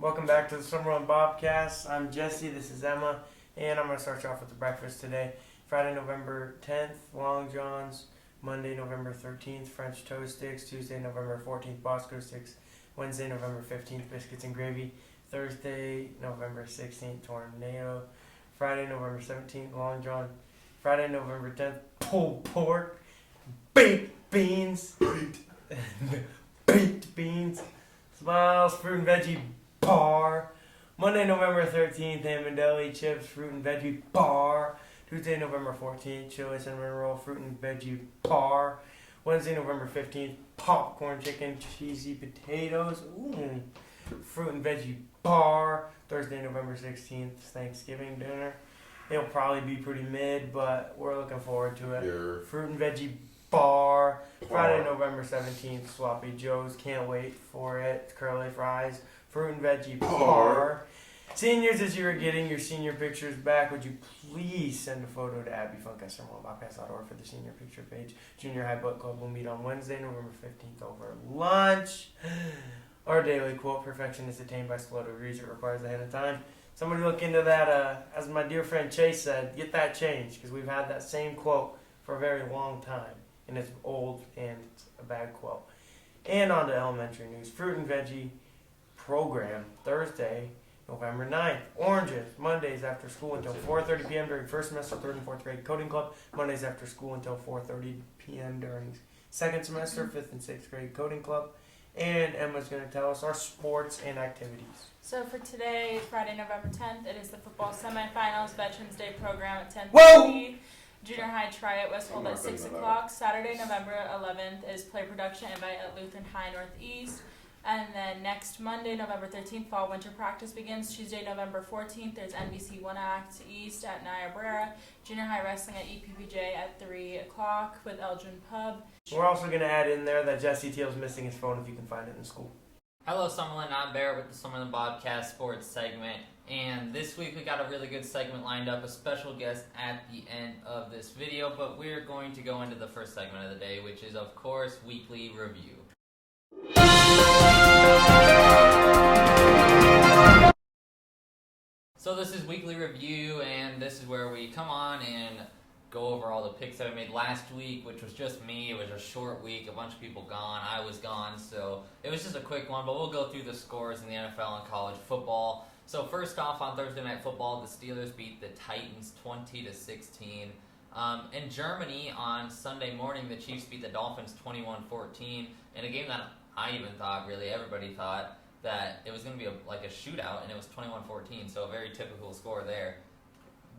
Welcome back to the Summer Run Bobcast. I'm Jesse, this is Emma, and I'm going to start you off with the breakfast today. Friday, November 10th, Long Johns. Monday, November 13th, French toast sticks. Tuesday, November 14th, Bosco sticks. Wednesday, November 15th, biscuits and gravy. Thursday, November 16th, tornado. Friday, November 17th, Long John. Friday, November 10th, pulled pork. Baked beans. Baked beans. Smiles, fruit and veggie bar. Monday, November 13th, ham and deli, chips, fruit and veggie bar. Tuesday, November 14th, chili cinnamon roll, fruit and veggie bar. Wednesday, November 15th, popcorn chicken, cheesy potatoes, fruit and veggie bar. Thursday, November 16th, Thanksgiving dinner. It'll probably be pretty mid, but we're looking forward to it. Yeah. Fruit and veggie bar. Friday, November 17th, Sloppy Joe's. Can't wait for it. Curly fries. Fruit and veggie bar. Seniors, as you are getting your senior pictures back, would you please send a photo to abbyfunk@summerlawbobcast.org for the senior picture page. Junior High Book Club will meet on Wednesday, November 15th over lunch. Our daily quote, perfection is attained by slow degrees. It requires ahead of time. Somebody look into that, as my dear friend Chase said, get that changed, because we've had that same quote for a very long time, and it's old, and it's a bad quote. And on to elementary news. Fruit and veggie program, Thursday, November 9th. Oranges, Mondays after school until 4:30 p.m. during first semester, 3rd and 4th grade coding club. Mondays after school until 4:30 p.m. during second semester, 5th and 6th grade coding club. And Emma's going to tell us our sports and activities. So for today, Friday, November 10th, it is the football semifinals, Veterans Day program at 10:30. Whoa! Junior high tryout was held at 6 o'clock. Saturday, November 11th is play production invite at Lutheran High Northeast. And then next Monday, November 13th, fall winter practice begins. Tuesday, November 14th, there's NBC 1 Act East at Niobrara. Junior high wrestling at EPPJ at 3 o'clock with Elgin Pub. We're also going to add in there that Jesse Teal's missing his phone if you can find it in school. Hello, Summerlin. I'm Barrett with the Summerlin Bobcast Sports segment. And this week we got a really good segment lined up, a special guest at the end of this video. But we're going to go into the first segment of the day, which is, of course, Weekly Review. So this is Weekly Review, and this is where we come on and go over all the picks that I made last week, which was just me. It was a short week, a bunch of people gone, I was gone, so it was just a quick one, but we'll go through the scores in the NFL and college football. So first off, on Thursday Night Football, the Steelers beat the Titans 20-16. In Germany, on Sunday morning, the Chiefs beat the Dolphins 21-14, in a game that I even thought, really everybody thought, that it was going to be like a shootout, and it was 21-14, so a very typical score there.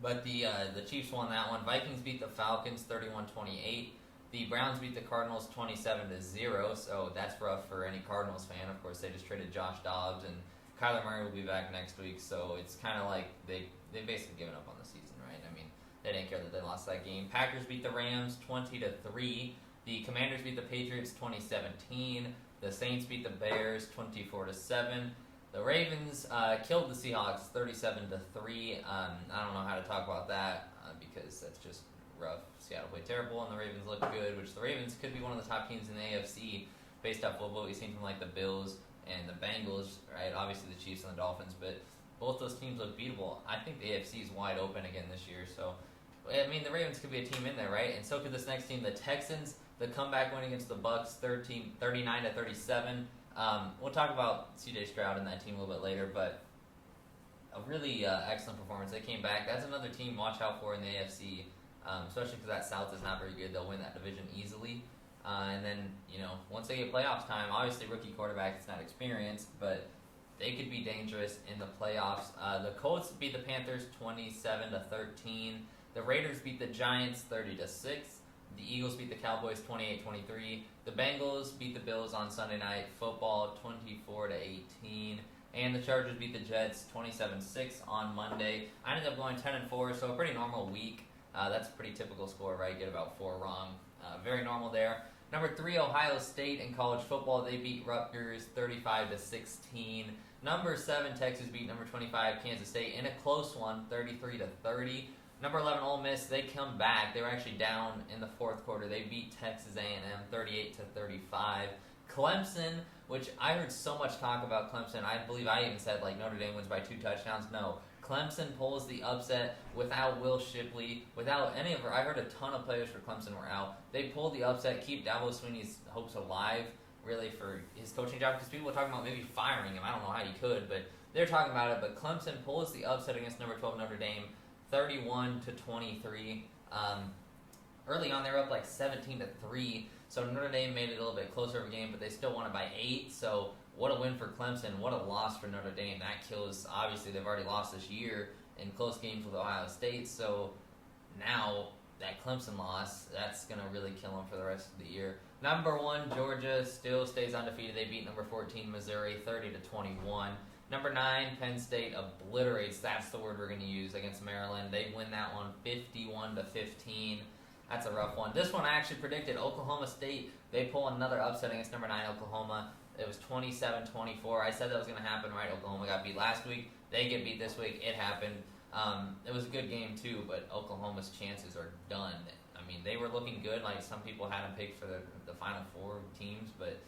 But the Chiefs won that one. Vikings beat the Falcons 31-28. The Browns beat the Cardinals 27-0, so that's rough for any Cardinals fan. Of course, they just traded Josh Dobbs, and Kyler Murray will be back next week, so it's kind of like they basically given up on the season, right? I mean, they didn't care that they lost that game. Packers beat the Rams 20-3. The Commanders beat the Patriots 20-17. The Saints beat the Bears 24-7. The Ravens killed the Seahawks 37-3. I don't know how to talk about that because that's just rough. Seattle played terrible and the Ravens looked good, which the Ravens could be one of the top teams in the AFC based off of what we've seen from like the Bills and the Bengals, right? Obviously the Chiefs and the Dolphins, but both those teams look beatable. I think the AFC is wide open again this year, so I mean the Ravens could be a team in there, right? And so could this next team, the Texans. The comeback win against the Bucs, 39-37. We'll talk about C.J. Stroud and that team a little bit later, but a really excellent performance. They came back. That's another team watch out for in the AFC, especially because that South is not very good. They'll win that division easily. And then, once they get playoffs time, obviously rookie quarterback, it's not experienced, but they could be dangerous in the playoffs. The Colts beat the Panthers 27-13. The Raiders beat the Giants 30-6. The Eagles beat the Cowboys 28-23. The Bengals beat the Bills on Sunday Night Football 24-18. And the Chargers beat the Jets 27-6 on Monday. I ended up going 10-4, so a pretty normal week. That's a pretty typical score, right? Get about 4 wrong. Very normal there. Number 3, Ohio State in college football. They beat Rutgers 35-16. Number 7, Texas beat number 25, Kansas State in a close one, 33-30. Number 11, Ole Miss, they come back. They were actually down in the fourth quarter. They beat Texas A&M 38-35. Clemson which I heard so much talk about Clemson. I believe I even said, like, Notre Dame wins by 2 touchdowns. No. Clemson pulls the upset without Will Shipley, without any of her. I heard a ton of players for Clemson were out. They pulled the upset, keep Dabo Swinney's hopes alive, really, for his coaching job, because people were talking about maybe firing him. I don't know how you could, but they're talking about it. But Clemson pulls the upset against number 12 Notre Dame, 31-23. Early on, they were up like 17-3, so Notre Dame made it a little bit closer of a game, but they still won it by 8. So what a win for Clemson! What a loss for Notre Dame! That kills. Obviously, they've already lost this year in close games with Ohio State. So now that Clemson loss, that's gonna really kill them for the rest of the year. Number 1, Georgia still stays undefeated. They beat number 14, Missouri, 30-21. Number 9, Penn State obliterates. That's the word we're going to use against Maryland. They win that one 51-15. That's a rough one. This one I actually predicted. Oklahoma State, they pull another upset against number 9, Oklahoma. It was 27-24. I said that was going to happen, right? Oklahoma got beat last week. They get beat this week. It happened. It was a good game, too, but Oklahoma's chances are done. I mean, they were looking good. Like, some people had them picked for the Final Four teams, but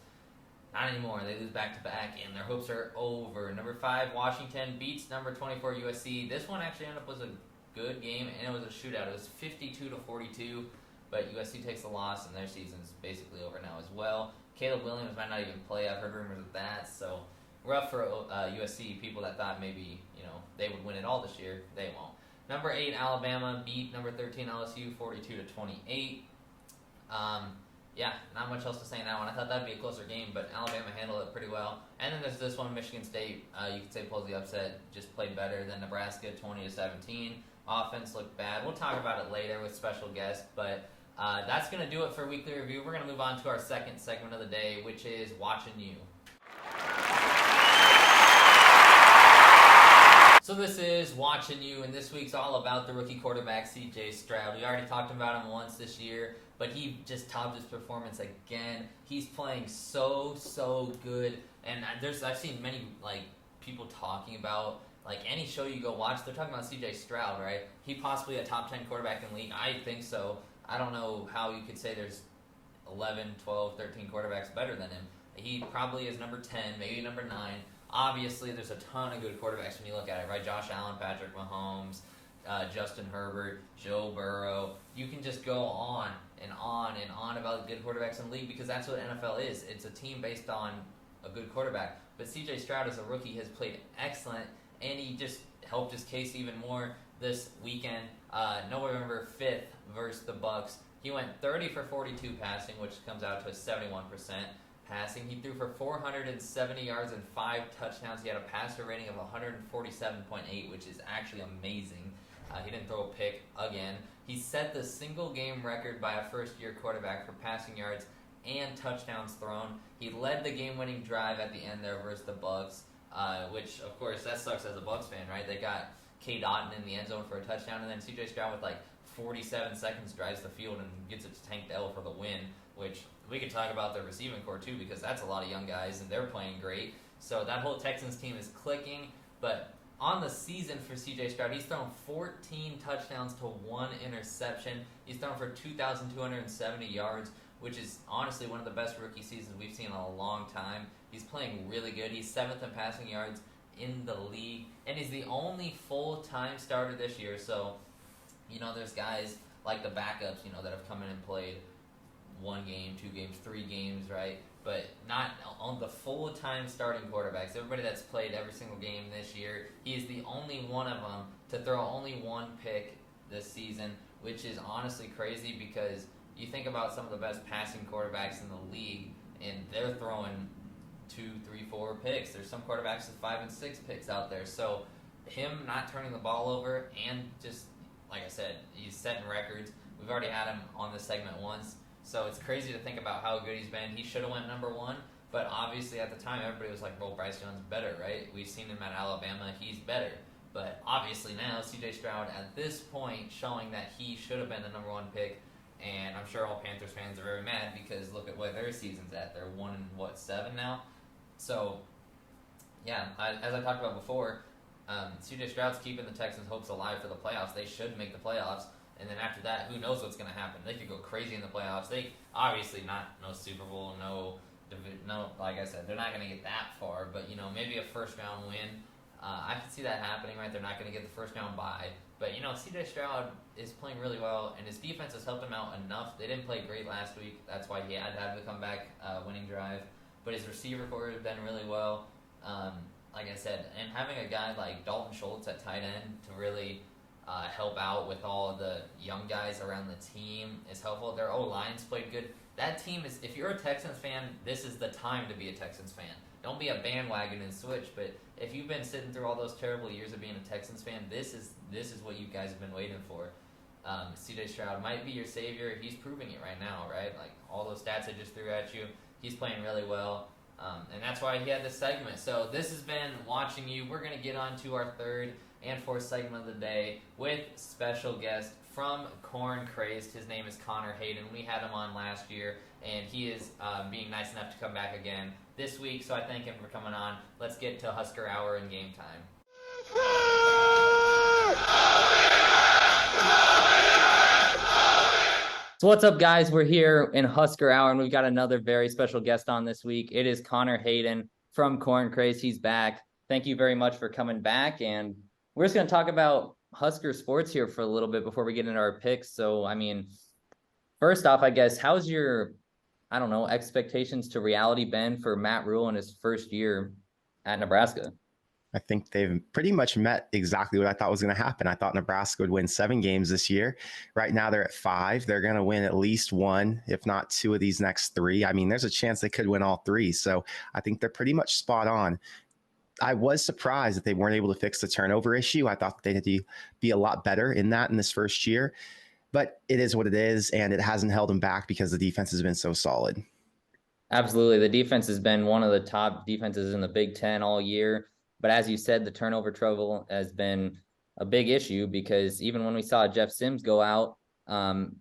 not anymore. They lose back-to-back, and their hopes are over. Number 5, Washington beats number 24, USC. This one actually ended up was a good game, and it was a shootout. It was 52-42, but USC takes the loss, and their season's basically over now as well. Caleb Williams might not even play. I've heard rumors of that, so rough for USC. People that thought maybe, they would win it all this year, they won't. Number 8, Alabama beat number 13, LSU, 42-28. Yeah, not much else to say in that one. I thought that would be a closer game, but Alabama handled it pretty well. And then there's this one, Michigan State. You could say pulls the upset, just played better than Nebraska, 20-17. Offense looked bad. We'll talk about it later with special guests, but that's going to do it for Weekly Review. We're going to move on to our second segment of the day, which is Watching You. So this is Watching You, and this week's all about the rookie quarterback, C.J. Stroud. We already talked about him once this year, but he just topped his performance again. He's playing so good, and I've seen many people talking about any show you go watch. They're talking about C.J. Stroud, right? He possibly a top 10 quarterback in the league. I think so. I don't know how you could say there's 11, 12, 13 quarterbacks better than him. He probably is number 10, maybe number 9. Obviously, there's a ton of good quarterbacks when you look at it, right? Josh Allen, Patrick Mahomes, Justin Herbert, Joe Burrow. You can just go on and on and on about good quarterbacks in the league because that's what NFL is. It's a team based on a good quarterback. But C.J. Stroud, as a rookie, has played excellent, and he just helped his case even more this weekend. November 5th versus the Bucs. He went 30 for 42 passing, which comes out to a 71% passing. He threw for 470 yards and 5 touchdowns. He had a passer rating of 147.8, which is actually amazing. He didn't throw a pick again. He set the single game record by a first-year quarterback for passing yards and touchdowns thrown. He led the game-winning drive at the end there versus the Bucs, which, of course, that sucks as a Bucs fan, right? They got K. Dotton in the end zone for a touchdown, and then C.J. Stroud with 47 seconds drives the field and gets it to Tank Dell for the win, which we could talk about the receiving core too because that's a lot of young guys and they're playing great. So that whole Texans team is clicking. But on the season for C.J. Stroud, he's thrown 14 touchdowns to 1 interception. He's thrown for 2,270 yards, which is honestly one of the best rookie seasons we've seen in a long time. He's playing really good. He's 7th in passing yards in the league, and he's the only full-time starter this year. So, there's guys like the backups, that have come in and played 1 game, 2 games, 3 games, right? But not on the full-time starting quarterbacks. Everybody that's played every single game this year, he is the only one of them to throw only 1 pick this season, which is honestly crazy because you think about some of the best passing quarterbacks in the league, and they're throwing 2, 3, 4 picks. There's some quarterbacks with 5 and 6 picks out there. So him not turning the ball over and just, like I said, he's setting records. We've already had him on this segment once. So it's crazy to think about how good he's been. He should have went number 1, but obviously at the time everybody was like, well, Bryce Young's better, right? We've seen him at Alabama. He's better. But obviously now C.J. Stroud at this point showing that he should have been the number 1 pick. And I'm sure all Panthers fans are very mad because look at what their season's at. They're 1-7 now. So, yeah, as I talked about before, C.J. Stroud's keeping the Texans' hopes alive for the playoffs. They should make the playoffs. And then after that, who knows what's going to happen? They could go crazy in the playoffs. They obviously no Super Bowl, no no, like I said, they're not going to get that far, but, maybe a first-round win. I can see that happening, right? They're not going to get the first-round bye. But, C.J. Stroud is playing really well, and his defense has helped him out enough. They didn't play great last week. That's why he had to have the comeback winning drive. But his receiver core has done really well. Like I said, and having a guy like Dalton Schultz at tight end to really help out with all the young guys around the team is helpful. Their O-line's played good. That team is, if you're a Texans fan, this is the time to be a Texans fan. Don't be a bandwagon and switch, but if you've been sitting through all those terrible years of being a Texans fan, this is what you guys have been waiting for. C.J. Stroud might be your savior. He's proving it right now, right? Like, all those stats I just threw at you, he's playing really well. And that's why he had this segment. So this has been Watching You. We're going to get on to our third and fourth segment of the day with special guest from Crazed. His name is Connor Hayden. We had him on last year, and he is being nice enough to come back again this week, so I thank him for coming on. Let's get to Husker Hour and game time. So what's up, guys? We're here in Husker Hour, and we've got another very special guest on this week. It is Connor Hayden from Crazed. He's back. Thank you very much for coming back, and we're just going to talk about Husker sports here for a little bit before we get into our picks. So, first off, I guess, how's your, expectations to reality been for Matt Rule in his first year at Nebraska? I think they've pretty much met exactly what I thought was going to happen. I thought Nebraska would win 7 games this year. Right now they're at 5. They're going to win at least 1, if not 2 of these next 3. There's a chance they could win all 3. So I think they're pretty much spot on. I was surprised that they weren't able to fix the turnover issue. I thought they'd be a lot better in this first year. But it is what it is, and it hasn't held them back because the defense has been so solid. Absolutely. The defense has been one of the top defenses in the Big Ten all year. But as you said, the turnover trouble has been a big issue because even when we saw Jeff Sims go out,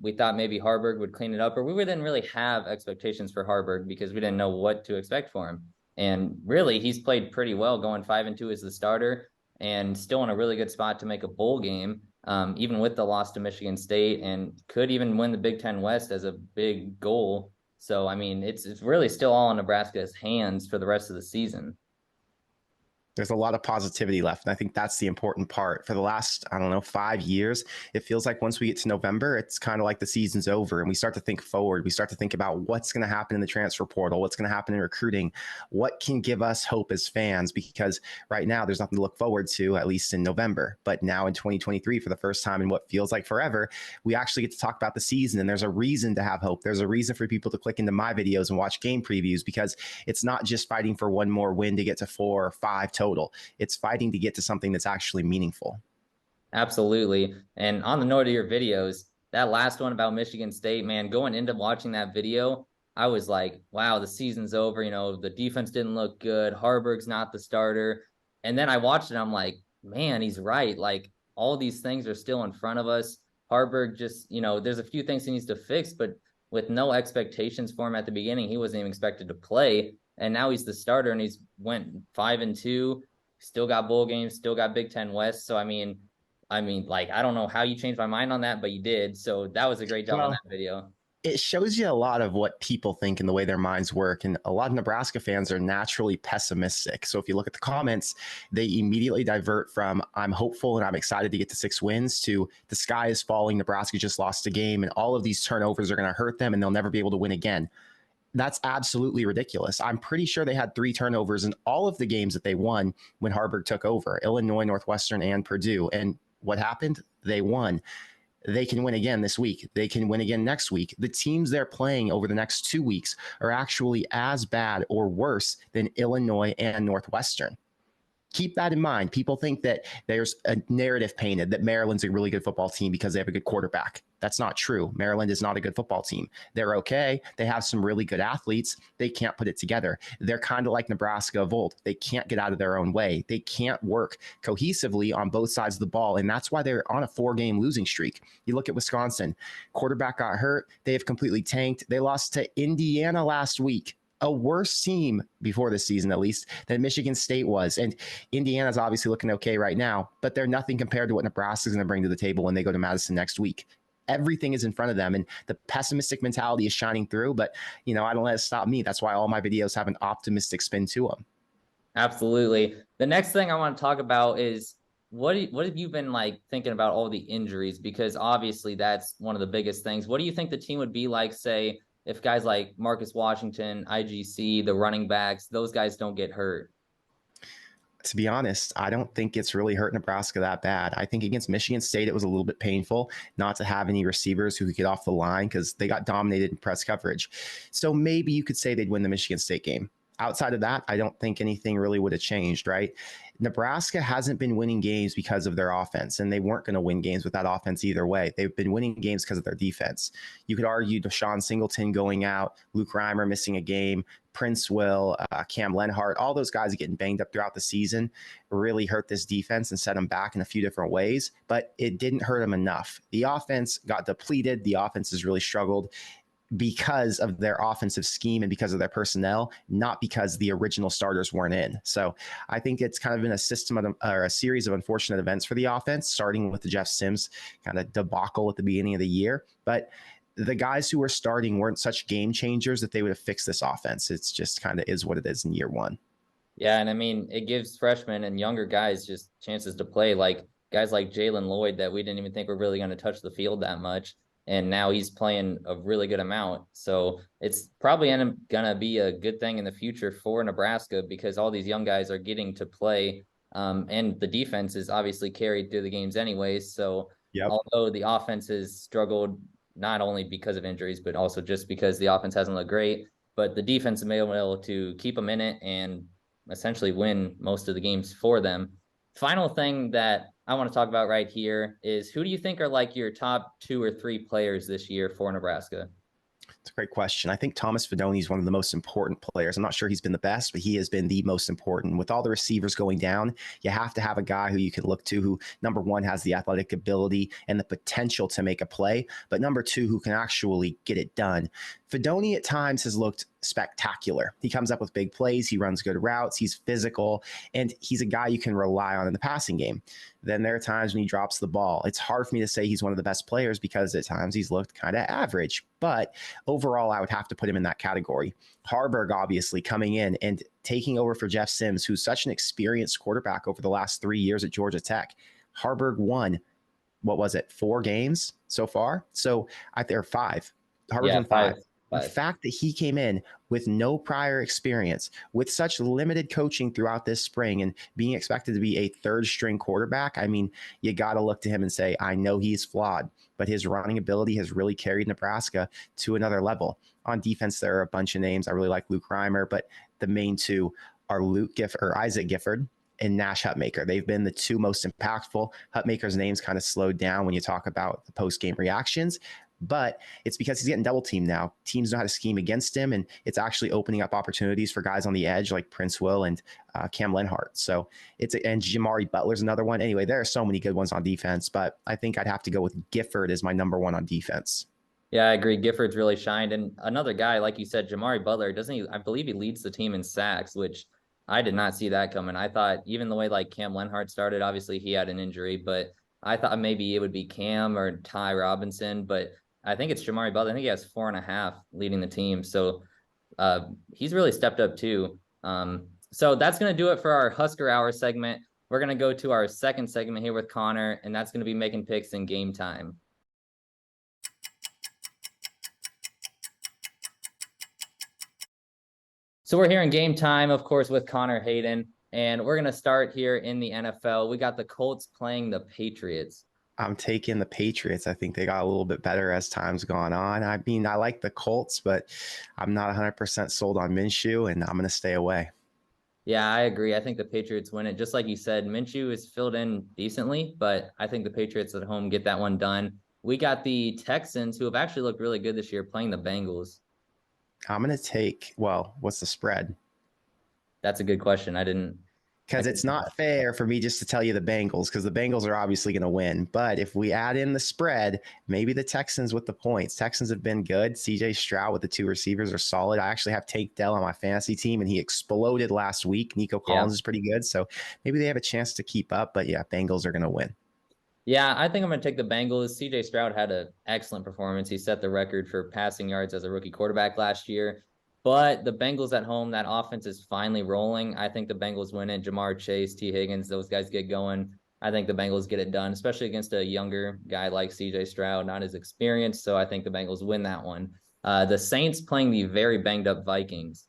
we thought maybe Harburg would clean it up, or we didn't really have expectations for Harburg because we didn't know what to expect for him. And really, he's played pretty well, going 5-2 as the starter and still in a really good spot to make a bowl game, even with the loss to Michigan State, and could even win the Big Ten West as a big goal. So, it's really still all in Nebraska's hands for the rest of the season. There's a lot of positivity left. And I think that's the important part. For the last, 5 years, it feels like once we get to November, it's kind of like the season's over and we start to think forward. We start to think about what's going to happen in the transfer portal, what's going to happen in recruiting, what can give us hope as fans, because right now there's nothing to look forward to, at least in November. But now in 2023, for the first time in what feels like forever, we actually get to talk about the season, and there's a reason to have hope. There's a reason for people to click into my videos and watch game previews, because it's not just fighting for one more win to get to 4 or 5 total. It's fighting to get to something that's actually meaningful. Absolutely. And on the note of your videos, that last one about Michigan State, man, going into watching that video, I was like, wow, the season's over. The defense didn't look good. Harburg's not the starter. And then I watched it. I'm like, man, he's right. Like, all these things are still in front of us. Harburg just, there's a few things he needs to fix, but with no expectations for him at the beginning, he wasn't even expected to play. And now he's the starter, and he's went 5-2, still got bowl games, still got Big Ten West. So, I don't know how you changed my mind on that, but you did. So that was a great job on that video. It shows you a lot of what people think and the way their minds work. And a lot of Nebraska fans are naturally pessimistic. So if you look at the comments, they immediately divert from I'm hopeful and I'm excited to get to 6 wins to the sky is falling, Nebraska just lost a game, and all of these turnovers are going to hurt them and they'll never be able to win again. That's absolutely ridiculous. I'm pretty sure they had 3 turnovers in all of the games that they won when Harburg took over: Illinois, Northwestern, and Purdue. And what happened? They won. They can win again this week. They can win again next week. The teams they're playing over the next 2 weeks are actually as bad or worse than Illinois and Northwestern. Keep that in mind. People think that there's a narrative painted that Maryland's a really good football team because they have a good quarterback. That's not true. Maryland is not a good football team. They're okay. They have some really good athletes. They can't put it together. They're kind of like Nebraska of old. They can't get out of their own way. They can't work cohesively on both sides of the ball, and that's why they're on a 4-game losing streak. You look at Wisconsin. Quarterback got hurt. They have completely tanked. They lost to Indiana last week, a worse team before this season, at least, than Michigan State was. And Indiana's obviously looking okay right now, but they're nothing compared to what Nebraska's going to bring to the table when they go to Madison next week. everything is in front of them, and the pessimistic mentality is shining through. But I don't let it stop me. That's why all my videos have an optimistic spin to them. Absolutely. The next thing I want to talk about is what have you been like thinking about all the injuries? Because obviously that's one of the biggest things. What do you think the team would be like, say, if guys like Marcus Washington, IGC, the running backs, those guys don't get hurt? To be honest, I don't think it's really hurt Nebraska that bad. I think against Michigan State, it was a little bit painful not to have any receivers who could get off the line because they got dominated in press coverage. So maybe you could say they'd win the Michigan State game. Outside of that, I don't think anything really would have changed, right? Nebraska hasn't been winning games because of their offense, and they weren't going to win games with that offense either way. They've been winning games because of their defense. You could argue Deshaun Singleton going out, Luke Reimer missing a game, Prince Will, Cam Lenhart, all those guys getting banged up throughout the season really hurt this defense and set them back in a few different ways, but it didn't hurt them enough. The offense got depleted. The offense has really struggled because of their offensive scheme and because of their personnel, not because the original starters weren't in. So I think it's kind of been a system of, or a series of unfortunate events for the offense, starting with the Jeff Sims kind of debacle at the beginning of the year. But the guys who were starting weren't such game changers that they would have fixed this offense. It's just kind of is what it is in year one. Yeah, and I mean, it gives freshmen and younger guys just chances to play, like guys like Jalen Lloyd that we didn't even think were really going to touch the field that much. And now he's playing a really good amount. So it's probably going to be a good thing in the future for Nebraska because all these young guys are getting to play. And the defense is obviously carried through the games anyways. So although the offense has struggled, not only because of injuries, but also just because the offense hasn't looked great, but the defense has been able to keep them in it and essentially win most of the games for them. Final thing that I want to talk about right here is who do you think are like your top 2 or 3 players this year for Nebraska? It's a great question. I think Thomas Fidone is one of the most important players. I'm not sure he's been the best, but he has been the most important. With all the receivers going down, you have to have a guy who you can look to who, number one, has the athletic ability and the potential to make a play, but number two, who can actually get it done. Fidone at times has looked spectacular. He comes up with big plays. He runs good routes. He's physical, and he's a guy you can rely on in the passing game. Then there are times when he drops the ball. It's hard for me to say he's one of the best players because at times he's looked kind of average, but overall, I would have to put him in that category. Harburg, obviously, coming in and taking over for Jeff Sims, who's such an experienced quarterback over the last 3 years at Georgia Tech. Harburg won, 4 games so far? So there are 5. Harburg's won 5. The fact that he came in with no prior experience, with such limited coaching throughout this spring and being expected to be a third string quarterback, I mean, you got to look to him and say, I know he's flawed, but his running ability has really carried Nebraska to another level. On defense, there are a bunch of names. I really like Luke Reimer, but the main two are Isaac Gifford and Nash Hutmaker. They've been the 2 most impactful. Hutmaker's name's kind of slowed down when you talk about the post-game reactions, but it's because he's getting double teamed now. Teams know how to scheme against him, and it's actually opening up opportunities for guys on the edge like Prince Will and Cam Lenhart. So and Jamari Butler's another one. Anyway, there are so many good ones on defense, but I think I'd have to go with Gifford as my number 1 on defense. Yeah, I agree. Gifford's really shined. And another guy, like you said, Jamari Butler, I believe he leads the team in sacks, which I did not see that coming. I thought even the way like Cam Lenhart started, obviously he had an injury, but I thought maybe it would be Cam or Ty Robinson, but I think it's Jamari Butler. I think he has 4.5 leading the team. So he's really stepped up too. So that's going to do it for our Husker Hour segment. We're going to go to our second segment here with Connor, and that's going to be making picks in game time. So we're here in game time, of course, with Connor Hayden, and we're going to start here in the NFL. We got the Colts playing the Patriots. I'm taking the Patriots. I think they got a little bit better as time's gone on. I mean, I like the Colts, but I'm not 100% sold on Minshew, and I'm going to stay away. Yeah, I agree. I think the Patriots win it. Just like you said, Minshew is filled in decently, but I think the Patriots at home get that one done. We got the Texans, who have actually looked really good this year, playing the Bengals. I'm going to take, what's the spread? That's a good question. Because it's not fair for me just to tell you the Bengals, because the Bengals are obviously going to win. But if we add in the spread, maybe the Texans with the points. Texans have been good. CJ Stroud with the 2 receivers are solid. I actually have Tank Dell on my fantasy team, and he exploded last week. Nico Collins is pretty good. So maybe they have a chance to keep up. But yeah, Bengals are going to win. Yeah, I think I'm going to take the Bengals. CJ Stroud had an excellent performance. He set the record for passing yards as a rookie quarterback last year. But the Bengals at home, that offense is finally rolling. I think the Bengals win it. Jamar Chase, T. Higgins, those guys get going. I think the Bengals get it done, especially against a younger guy like CJ Stroud, not as experienced. So I think the Bengals win that one. The Saints playing the very banged up Vikings.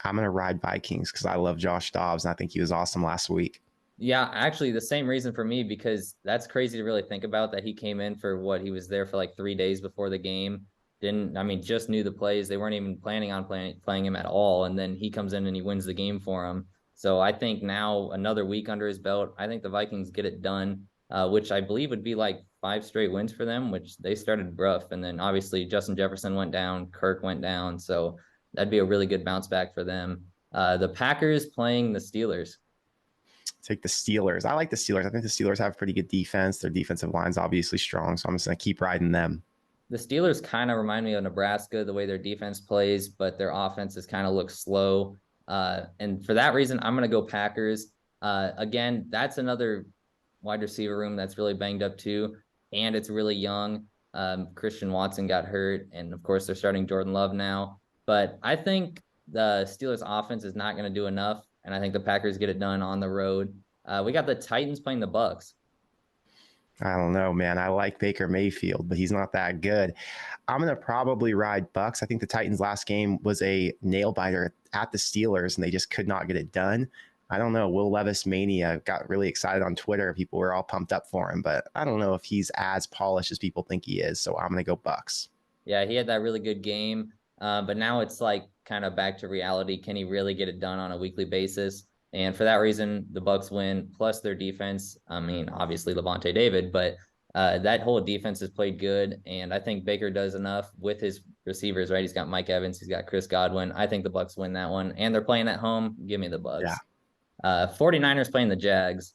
I'm going to ride Vikings because I love Josh Dobbs, and I think he was awesome last week. Yeah, actually, the same reason for me, because that's crazy to really think about that he came in for what he was there for like 3 days before the game. Just knew the plays. They weren't even planning on playing him at all. And then he comes in and he wins the game for him. So I think now another week under his belt, I think the Vikings get it done, which I believe would be like 5 straight wins for them, which they started rough. And then obviously Justin Jefferson went down, Kirk went down. So that'd be a really good bounce back for them. The Packers playing the Steelers. Take the Steelers. I like the Steelers. I think the Steelers have pretty good defense. Their defensive line's obviously strong, so I'm just going to keep riding them. The Steelers kind of remind me of Nebraska, the way their defense plays, but their offenses kind of look slow. And for that reason, I'm going to go Packers. Again, that's another wide receiver room that's really banged up too, and it's really young. Christian Watson got hurt, and of course, they're starting Jordan Love now. But I think the Steelers offense is not going to do enough, and I think the Packers get it done on the road. We got the Titans playing the Bucks. I don't know, man. I like Baker Mayfield, but he's not that good. I'm going to probably ride Bucks. I think the Titans' last game was a nail biter at the Steelers, and they just could not get it done. I don't know. Will Levis mania got really excited on Twitter. People were all pumped up for him, but I don't know if he's as polished as people think he is. So I'm going to go Bucks. Yeah, he had that really good game. But now it's like kind of back to reality. Can he really get it done on a weekly basis? And for that reason, the Bucks win. Plus their defense. I mean, obviously Levante David, but that whole defense has played good. And I think Baker does enough with his receivers. Right, he's got Mike Evans, he's got Chris Godwin. I think the Bucks win that one, and they're playing at home. Give me the Bucks. Yeah. 49ers playing the Jags.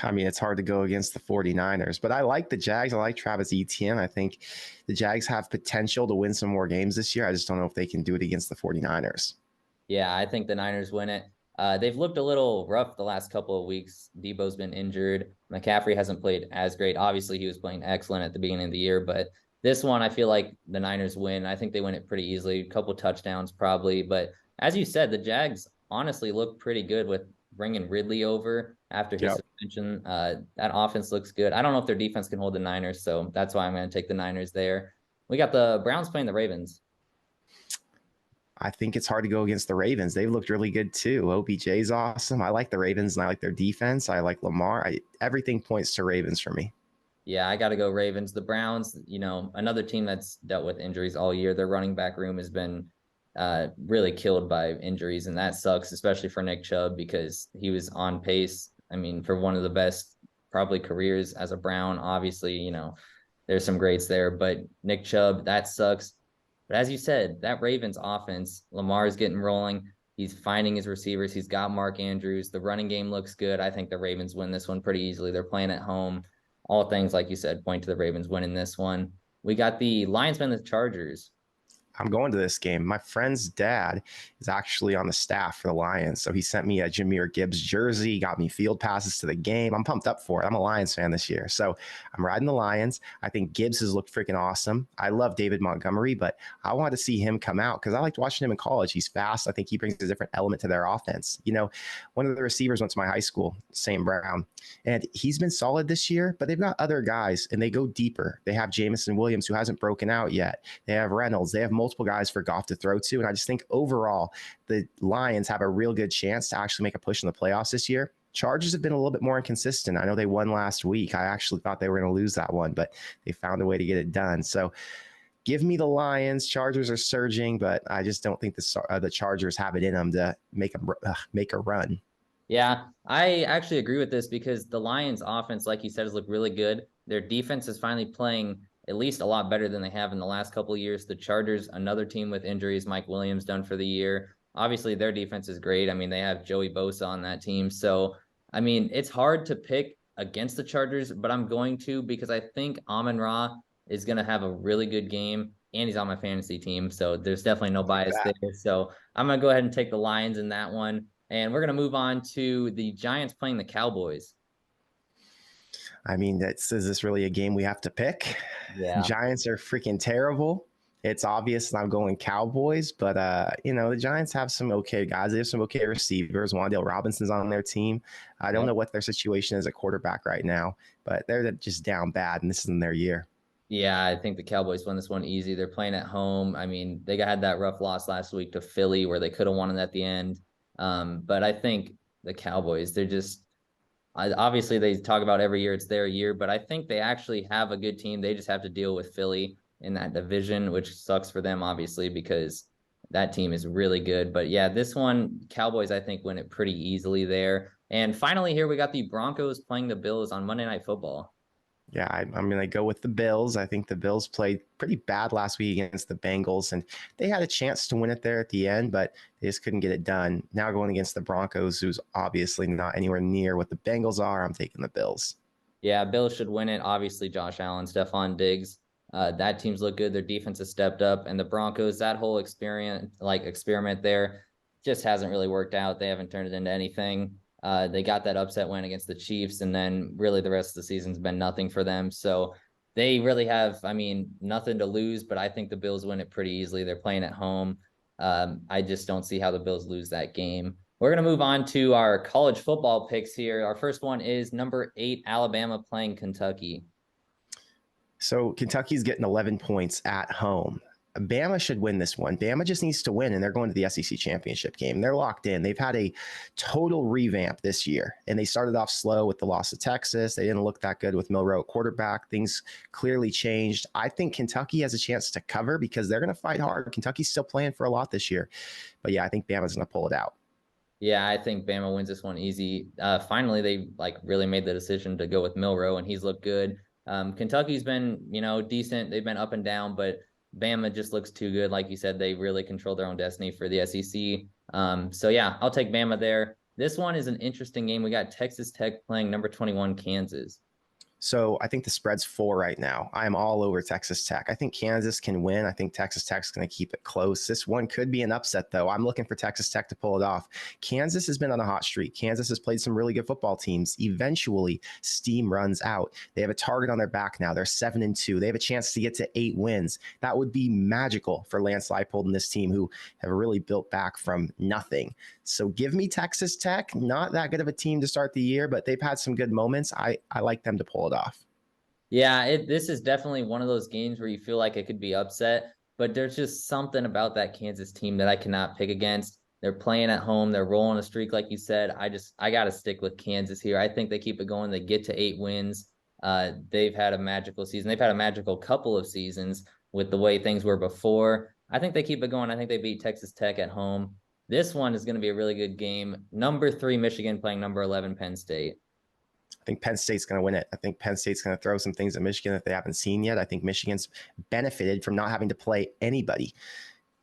I mean, it's hard to go against the 49ers, but I like the Jags. I like Travis Etienne. I think the Jags have potential to win some more games this year. I just don't know if they can do it against the 49ers. Yeah, I think the Niners win it. They've looked a little rough the last couple of weeks. Debo's been injured. McCaffrey hasn't played as great. Obviously, he was playing excellent at the beginning of the year, but this one, I feel like the Niners win. I think they win it pretty easily. A couple touchdowns probably, but as you said, the Jags honestly look pretty good with bringing Ridley over after his suspension. That offense looks good. I don't know if their defense can hold the Niners, so that's why I'm going to take the Niners there. We got the Browns playing the Ravens. I think it's hard to go against the Ravens. They've looked really good too. OBJ's awesome. I like the Ravens and I like their defense. I like Lamar. Everything points to Ravens for me. Yeah, I got to go Ravens. The Browns, another team that's dealt with injuries all year. Their running back room has been really killed by injuries, and that sucks, especially for Nick Chubb, because he was on pace. I mean, for one of the best probably careers as a Brown. Obviously, there's some greats there, but Nick Chubb, that sucks. But as you said, that Ravens offense, Lamar's getting rolling. He's finding his receivers. He's got Mark Andrews. The running game looks good. I think the Ravens win this one pretty easily. They're playing at home. All things, like you said, point to the Ravens winning this one. We got the Lions playing the Chargers. I'm going to this game. My friend's dad is actually on the staff for the Lions. So he sent me a Jahmyr Gibbs jersey, got me field passes to the game. I'm pumped up for it. I'm a Lions fan this year. So I'm riding the Lions. I think Gibbs has looked freaking awesome. I love David Montgomery, but I want to see him come out because I liked watching him in college. He's fast. I think he brings a different element to their offense. One of the receivers went to my high school, St. Brown, and he's been solid this year, but they've got other guys and they go deeper. They have Jamison Williams, who hasn't broken out yet. They have Reynolds. They have multiple guys for Goff to throw to. And I just think overall, the Lions have a real good chance to actually make a push in the playoffs this year. Chargers have been a little bit more inconsistent. I know they won last week. I actually thought they were going to lose that one, but they found a way to get it done. So give me the Lions. Chargers are surging, but I just don't think the Chargers have it in them to make a run. Yeah, I actually agree with this because the Lions offense, like you said, has looked really good. Their defense is finally playing at least a lot better than they have in the last couple of years. The Chargers, another team with injuries, Mike Williams done for the year. Obviously, their defense is great. I mean, they have Joey Bosa on that team. So, I mean, it's hard to pick against the Chargers, but I'm going to because I think Amon-Ra is going to have a really good game, and he's on my fantasy team. So there's definitely no bias there. So I'm going to go ahead and take the Lions in that one. And we're going to move on to the Giants playing the Cowboys. I mean, is this really a game we have to pick? Yeah. Giants are freaking terrible. It's obvious I'm going Cowboys, but the Giants have some okay guys. They have some okay receivers. Wan'Dale Robinson's on their team. I don't know what their situation is at quarterback right now, but they're just down bad, and this isn't their year. Yeah, I think the Cowboys won this one easy. They're playing at home. I mean, they had that rough loss last week to Philly where they could have won it at the end. But I think the Cowboys, they're just obviously they talk about every year it's their year, but I think they actually have a good team. They just have to deal with Philly in that division, which sucks for them, obviously, because that team is really good. But yeah, this one, Cowboys, I think, win it pretty easily there. And finally, here we got the Broncos playing the Bills on Monday Night Football. Yeah, I'm going to go with the Bills. I think the Bills played pretty bad last week against the Bengals, and they had a chance to win it there at the end, but they just couldn't get it done. Now going against the Broncos, who's obviously not anywhere near what the Bengals are, I'm taking the Bills. Yeah, Bills should win it. Obviously, Josh Allen, Stephon Diggs. That team's look good. Their defense has stepped up, and the Broncos, that whole experiment there, just hasn't really worked out. They haven't turned it into anything. They got that upset win against the Chiefs, and then really the rest of the season's been nothing for them. So they really have, I mean, nothing to lose, but I think the Bills win it pretty easily. They're playing at home. I just don't see how the Bills lose that game. We're going to move on to our college football picks here. Our first one is number 8, Alabama playing Kentucky. So Kentucky's getting 11 points at home. Bama should win this one. Bama just needs to win, and they're going to the SEC championship game. They're locked in. They've had a total revamp this year, and they started off slow with the loss to Texas. They didn't look that good with Milroe at quarterback. Things clearly changed. I think Kentucky has a chance to cover because they're going to fight hard. Kentucky's still playing for a lot this year. But yeah, I think Bama's going to pull it out. Yeah, I think Bama wins this one easy. Finally, they really made the decision to go with Milroe, and he's looked good. Kentucky's been, decent. They've been up and down, but Bama just looks too good. Like you said, they really control their own destiny for the SEC. So yeah, I'll take Bama there. This one is an interesting game. We got Texas Tech playing number 21 Kansas. So I think the spread's 4 right now. I'm all over Texas Tech. I think Kansas can win. I think Texas Tech's going to keep it close. This one could be an upset, though. I'm looking for Texas Tech to pull it off. Kansas has been on a hot streak. Kansas has played some really good football teams. Eventually, steam runs out. They have a target on their back now. They're 7-2. They have a chance to get to 8 wins. That would be magical for Lance Leipold and this team, who have really built back from nothing. So give me Texas Tech. Not that good of a team to start the year, but they've had some good moments. I like them to pull it off. Yeah, this is definitely one of those games where you feel like it could be upset, but there's just something about that Kansas team that I cannot pick against. They're playing at home. They're rolling a streak, like you said. I got to stick with Kansas here. I think they keep it going. They get to 8 wins. They've had a magical season. They've had a magical couple of seasons with the way things were before. I think they keep it going. I think they beat Texas Tech at home. This one is going to be a really good game. Number 3, Michigan playing number 11, Penn State. I think Penn State's going to win it. I think Penn State's going to throw some things at Michigan that they haven't seen yet. I think Michigan's benefited from not having to play anybody.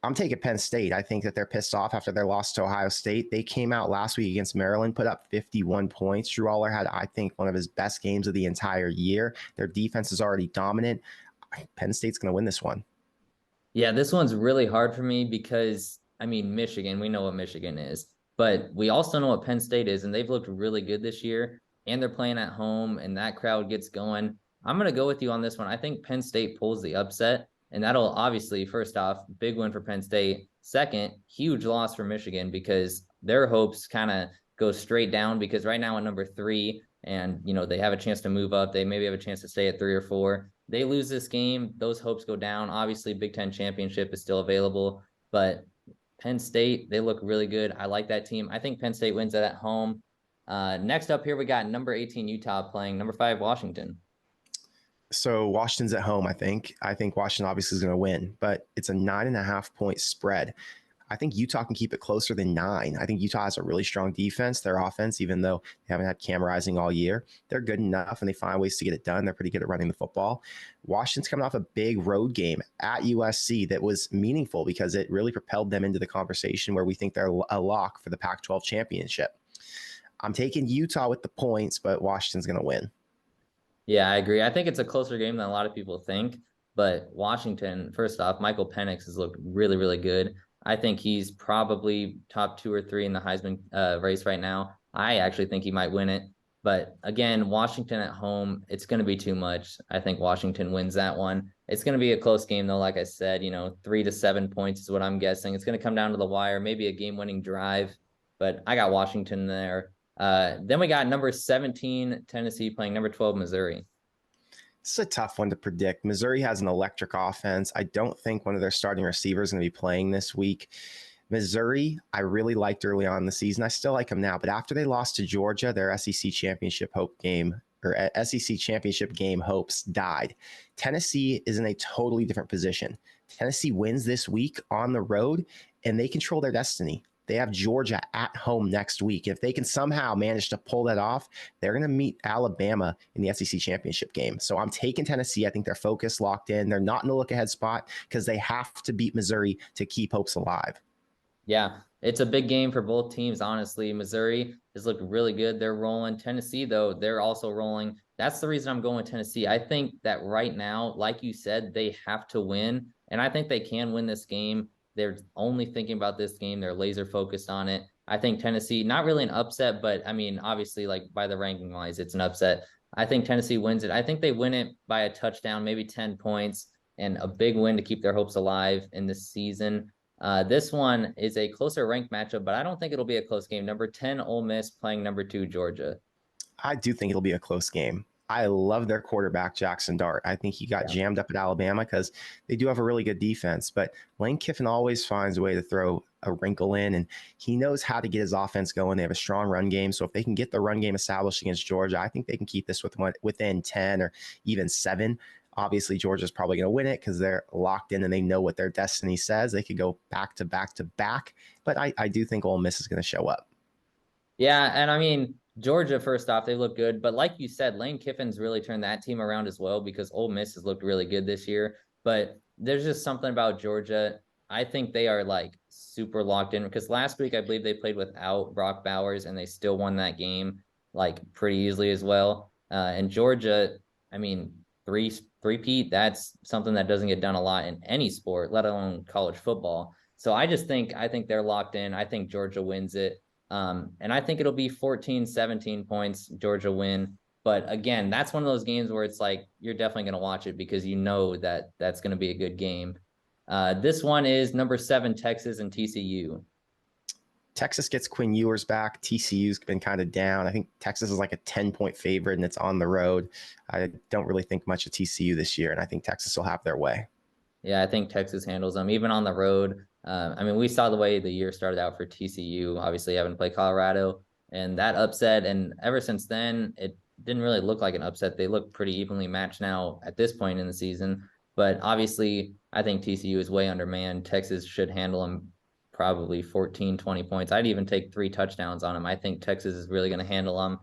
I'm taking Penn State. I think that they're pissed off after their loss to Ohio State. They came out last week against Maryland, put up 51 points. Drew Aller had, I think, one of his best games of the entire year. Their defense is already dominant. Penn State's going to win this one. Yeah, this one's really hard for me because, Michigan, we know what Michigan is, but we also know what Penn State is, and they've looked really good this year, and they're playing at home, and that crowd gets going. I'm going to go with you on this one. I think Penn State pulls the upset, and that'll obviously, first off, big win for Penn State. Second, huge loss for Michigan because their hopes kind of go straight down because right now at number 3, and, they have a chance to move up. They maybe have a chance to stay at 3 or 4. They lose this game, those hopes go down. Obviously, Big Ten championship is still available, but Penn State, they look really good. I like that team. I think Penn State wins it at home. Next up here, we got number 18 Utah playing number 5 Washington. So Washington's at home, I think. I think Washington obviously is going to win, but it's a 9.5 point spread. I think Utah can keep it closer than 9. I think Utah has a really strong defense. Their offense, even though they haven't had Cam Rising all year, they're good enough and they find ways to get it done. They're pretty good at running the football. Washington's coming off a big road game at USC that was meaningful because it really propelled them into the conversation where we think they're a lock for the Pac-12 championship. I'm taking Utah with the points, but Washington's going to win. Yeah, I agree. I think it's a closer game than a lot of people think, but Washington, first off, Michael Penix has looked really, really good. I think he's probably top 2 or 3 in the Heisman race right now. I actually think he might win it. But again, Washington at home, it's going to be too much. I think Washington wins that one. It's going to be a close game, though. Like I said, 3 to 7 points is what I'm guessing. It's going to come down to the wire, maybe a game-winning drive, but I got Washington there. Then we got number 17, Tennessee, playing number 12, Missouri. It's a tough one to predict. Missouri has an electric offense. I don't think one of their starting receivers is going to be playing this week. Missouri, I really liked early on in the season. I still like them now, but after they lost to Georgia, their SEC championship game hopes died. Tennessee is in a totally different position. Tennessee wins this week on the road, and they control their destiny. They have Georgia at home next week. If they can somehow manage to pull that off, they're going to meet Alabama in the SEC championship game. So I'm taking Tennessee. I think they're focused, locked in. They're not in the look-ahead spot because they have to beat Missouri to keep hopes alive. Yeah, it's a big game for both teams, honestly. Missouri has looked really good. They're rolling. Tennessee, though, they're also rolling. That's the reason I'm going with Tennessee. I think that right now, like you said, they have to win, and I think they can win this game. They're only thinking about this game. They're laser focused on it. I think Tennessee, not really an upset, but I mean, obviously, like by the ranking wise, it's an upset. I think Tennessee wins it. I think they win it by a touchdown, maybe 10 points, and a big win to keep their hopes alive in this season. This one is a closer ranked matchup, but I don't think it'll be a close game. Number 10, Ole Miss playing number 2, Georgia. I do think it'll be a close game. I love their quarterback, Jackson Dart. I think he got jammed up at Alabama because they do have a really good defense, but Lane Kiffin always finds a way to throw a wrinkle in, and he knows how to get his offense going. They have a strong run game, so if they can get the run game established against Georgia, I think they can keep this within 10 or even 7. Obviously, Georgia's probably going to win it because they're locked in and they know what their destiny says. They could go back to back to back, but I do think Ole Miss is going to show up. Yeah, and I mean, Georgia, first off, they look good. But like you said, Lane Kiffin's really turned that team around as well because Ole Miss has looked really good this year. But there's just something about Georgia. I think they are like super locked in because last week I believe they played without Brock Bowers and they still won that game like pretty easily as well. And Georgia, I mean, three-peat, that's something that doesn't get done a lot in any sport, let alone college football. So I think they're locked in. I think Georgia wins it. And I think it'll be 14, 17 points, Georgia win. But again, that's one of those games where it's like, you're definitely going to watch it because you know that that's going to be a good game. This one is number 7, Texas and TCU. Texas gets Quinn Ewers back. TCU's been kind of down. I think Texas is like a 10-point favorite and it's on the road. I don't really think much of TCU this year, and I think Texas will have their way. Yeah, I think Texas handles them, even on the road. I mean, we saw the way the year started out for TCU, obviously having to play Colorado, and that upset. And ever since then, it didn't really look like an upset. They look pretty evenly matched now at this point in the season. But obviously, I think TCU is way undermanned. Texas should handle them probably 14, 20 points. I'd even take 3 touchdowns on them. I think Texas is really going to handle them.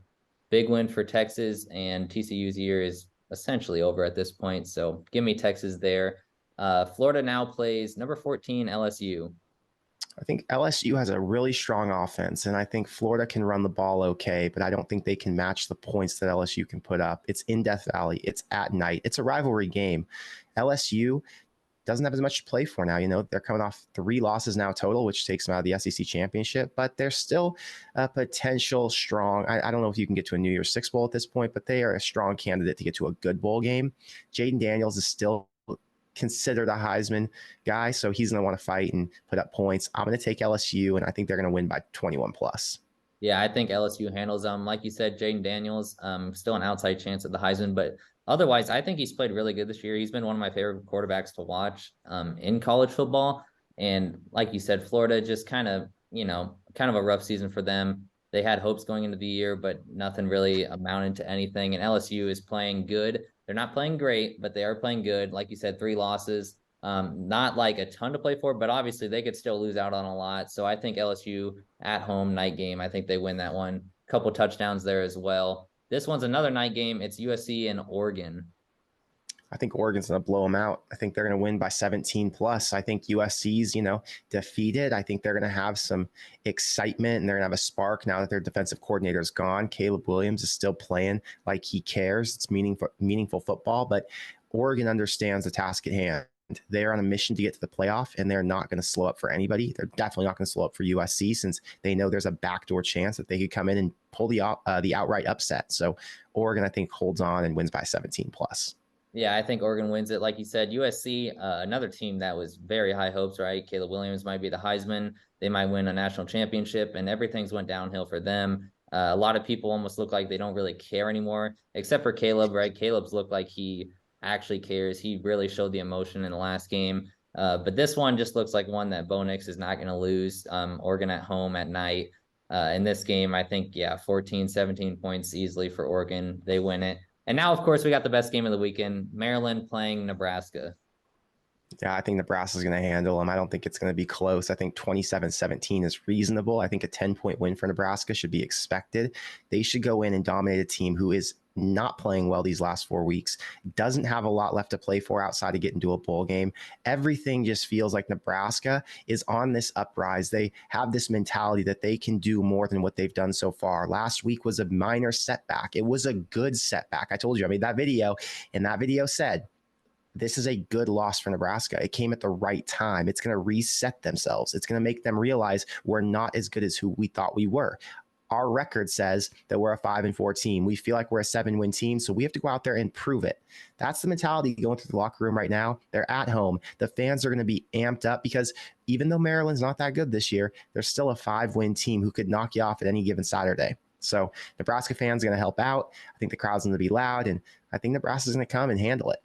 Big win for Texas, and TCU's year is essentially over at this point. So give me Texas there. Florida now plays number 14, LSU. I think LSU has a really strong offense, and I think Florida can run the ball okay, but I don't think they can match the points that LSU can put up. It's in Death Valley. It's at night. It's a rivalry game. LSU doesn't have as much to play for now. They're coming off 3 losses now total, which takes them out of the SEC championship, but they're still a potential strong. I don't know if you can get to a New Year's Six bowl at this point, but they are a strong candidate to get to a good bowl game. Jaden Daniels is still considered a Heisman guy, so he's going to want to fight and put up points. I'm going to take LSU, and I think they're going to win by 21 plus. Yeah, I think LSU handles them. Like you said, Jaden Daniels, still an outside chance at the Heisman, but otherwise, I think he's played really good this year. He's been one of my favorite quarterbacks to watch in college football. And like you said, Florida just kind of a rough season for them. They had hopes going into the year, but nothing really amounted to anything. And LSU is playing good. They're not playing great, but they are playing good. Like you said, 3 losses. Not like a ton to play for, but obviously they could still lose out on a lot. So I think LSU at home night game, I think they win that one. Couple touchdowns there as well. This one's another night game. It's USC and Oregon. I think Oregon's going to blow them out. I think they're going to win by 17 plus. I think USC's, defeated. I think they're going to have some excitement and they're going to have a spark now that their defensive coordinator is gone. Caleb Williams is still playing like he cares. It's meaningful football, but Oregon understands the task at hand. they're on a mission to get to the playoff, and they're not going to slow up for anybody. They're definitely not going to slow up for USC, since they know there's a backdoor chance that they could come in and pull the outright upset. So Oregon, I think, holds on and wins by 17 plus. Yeah, I think Oregon wins it. Like you said, USC, another team that was very high hopes, right? Caleb Williams might be the Heisman. They might win a national championship, and everything's went downhill for them. A lot of people almost look like they don't really care anymore, except for Caleb, right? Caleb's looked like he actually cares. He really showed the emotion in the last game. But this one just looks like one that Bo Nix is not going to lose. Oregon at home at night. In this game, I think, 14, 17 points easily for Oregon. They win it. And now, of course, we got the best game of the weekend, Maryland playing Nebraska. Yeah, I think Nebraska's going to handle them. I don't think it's going to be close. I think 27-17 is reasonable. I think a 10-point win for Nebraska should be expected. They should go in and dominate a team who is not playing well these last 4 weeks, doesn't have a lot left to play for outside of getting to a bowl game. Everything just feels like Nebraska is on this uprise. They have this mentality that they can do more than what they've done so far. Last week was a minor setback. It was a good setback. I told you, I made that video, and that video said, this is a good loss for Nebraska. It came at the right time. It's going to reset themselves. It's going to make them realize we're not as good as who we thought we were. Our record says that we're a 5-4 team. We feel like we're a 7-win team, so we have to go out there and prove it. That's the mentality going through the locker room right now. They're at home. The fans are going to be amped up because even though Maryland's not that good this year, they're still a 5-win team who could knock you off at any given Saturday. So Nebraska fans are going to help out. I think the crowd's going to be loud, and I think Nebraska's going to come and handle it.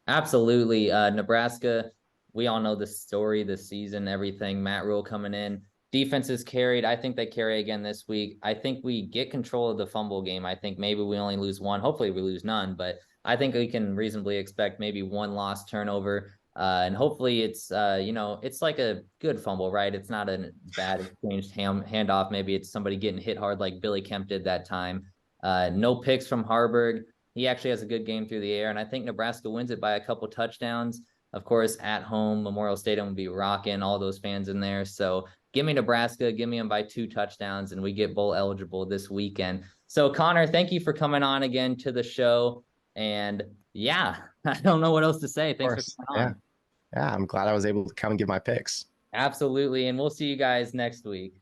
Absolutely. Nebraska, we all know the story this season, everything. Matt Rule coming in. Defense is carried. I think they carry again this week. I think we get control of the fumble game. I think maybe we only lose one. Hopefully we lose none, but I think we can reasonably expect maybe one lost turnover. And hopefully it's, it's like a good fumble, right? It's not a bad exchanged handoff. Maybe it's somebody getting hit hard like Billy Kemp did that time. No picks from Harburg. He actually has a good game through the air, and I think Nebraska wins it by a couple touchdowns. Of course, at home, Memorial Stadium will be rocking, all those fans in there. So give me Nebraska, give me them by 2 touchdowns, and we get bowl eligible this weekend. So Connor, thank you for coming on again to the show. And I don't know what else to say. Thanks for coming on. Yeah, I'm glad I was able to come and give my picks. Absolutely. And we'll see you guys next week.